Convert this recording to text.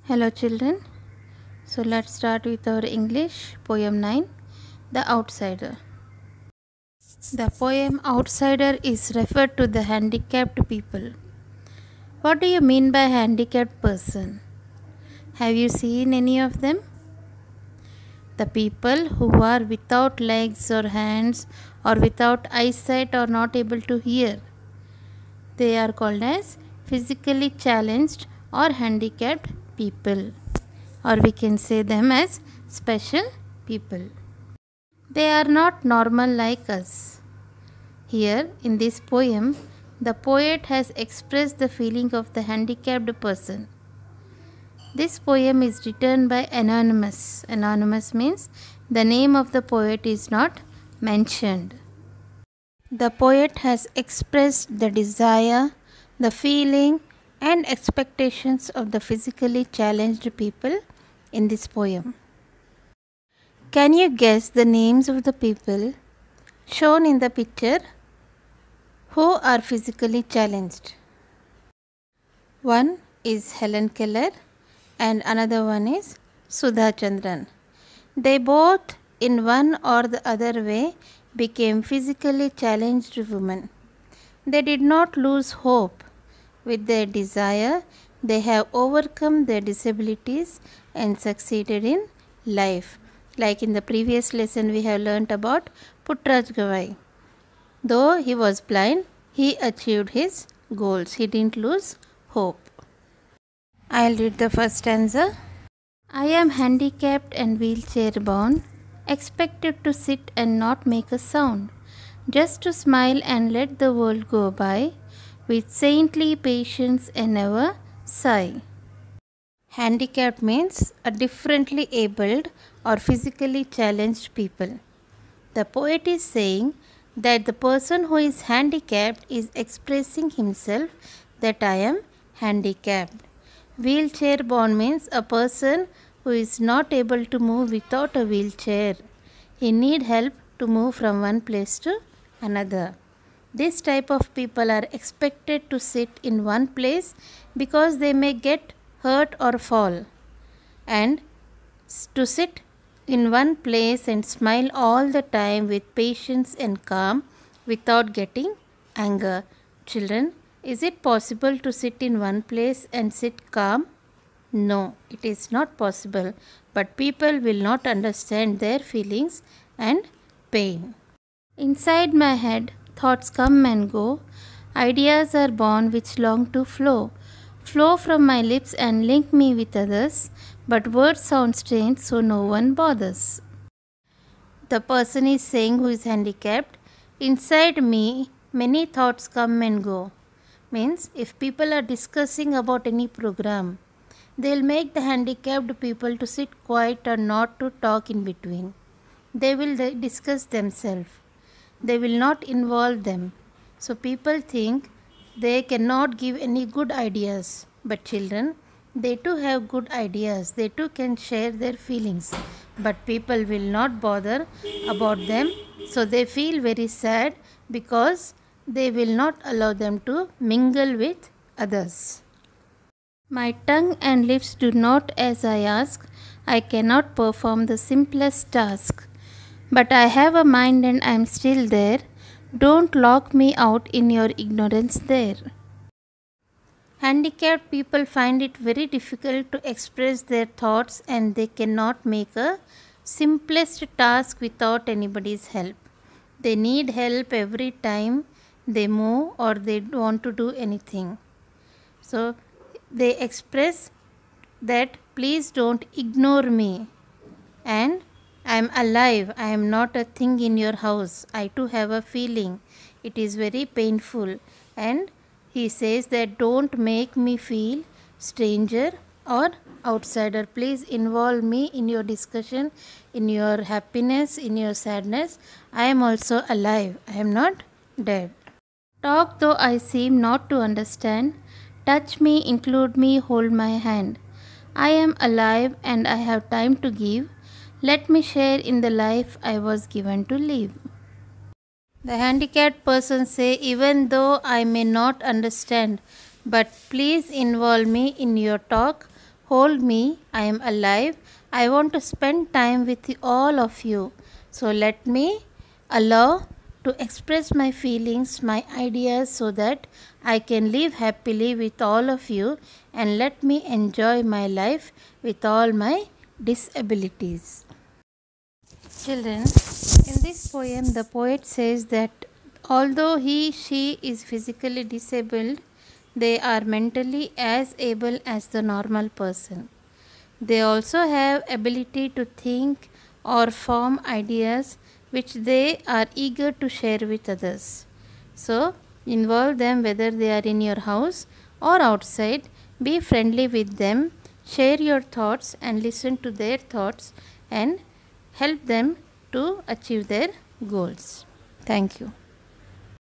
Hello children. So let's start with our English poem 9, The Outsider. The poem Outsider is referred to the handicapped people. What do you mean by handicapped person? Have you seen any of them? The people who are without legs or hands or without eyesight or not able to hear. They are called as physically challenged or handicapped people, or we can say them as special people. They are not normal like us. Here in this poem, the poet has expressed the feeling of the handicapped person. This poem is written by Anonymous. Anonymous means the name of the poet is not mentioned. The poet has expressed the desire, the feeling, and expectations of the physically challenged people in this poem. Can you guess the names of the people shown in the picture who are physically challenged? One is Helen Keller and another one is Sudha Chandran. They both, in one or the other way, became physically challenged women. They did not lose hope. With their desire, they have overcome their disabilities and succeeded in life. Like in the previous lesson, we have learnt about Puttraj Gawai. Though he was blind, he achieved his goals. He didn't lose hope. I'll read the first stanza. I am handicapped and wheelchair bound, expected to sit and not make a sound, just to smile and let the world go by, with saintly patience and never sigh. Handicapped means a differently abled or physically challenged people. The poet is saying that the person who is handicapped is expressing himself that I am handicapped. Wheelchair bound means a person who is not able to move without a wheelchair. He need help to move from one place to another. This type of people are expected to sit in one place because they may get hurt or fall, and to sit in one place and smile all the time with patience and calm without getting anger. Children, is it possible to sit in one place and sit calm? No, it is not possible, but people will not understand their feelings and pain. Inside my head, thoughts come and go, ideas are born which long to flow from my lips and link me with others, but words sound strange so no one bothers. The person is saying who is handicapped, inside me many thoughts come and go. Means if people are discussing about any program, they'll make the handicapped people to sit quiet or not to talk in between. They will discuss themselves. They will not involve them. So people think they cannot give any good ideas. But children, they too have good ideas. They too can share their feelings. But people will not bother about them. So they feel very sad because they will not allow them to mingle with others. My tongue and lips do not as I ask. I cannot perform the simplest task. But I have a mind and I am still there. Don't lock me out in your ignorance there. Handicapped people find it very difficult to express their thoughts and they cannot make a simplest task without anybody's help. They need help every time they move or they want to do anything. So they express that please don't ignore me, and I am alive, I am not a thing in your house, I too have a feeling, it is very painful, and he says that don't make me feel stranger or outsider. Please involve me in your discussion, in your happiness, in your sadness. I am also alive, I am not dead. Talk though I seem not to understand. Touch me, include me, hold my hand. I am alive and I have time to give. Let me share in the life I was given to live. The handicapped person say, even though I may not understand, but please involve me in your talk, Hold me, I am alive. I want to spend time with all of you. So let me allow to express my feelings, my ideas, so that I can live happily with all of you, and let me enjoy my life with all my disabilities. Children, in this poem, the poet says that although she is physically disabled, they are mentally as able as the normal person. They also have ability to think or form ideas which they are eager to share with others. So, involve them whether they are in your house or outside. Be friendly with them, share your thoughts and listen to their thoughts, and help them to achieve their goals. Thank you.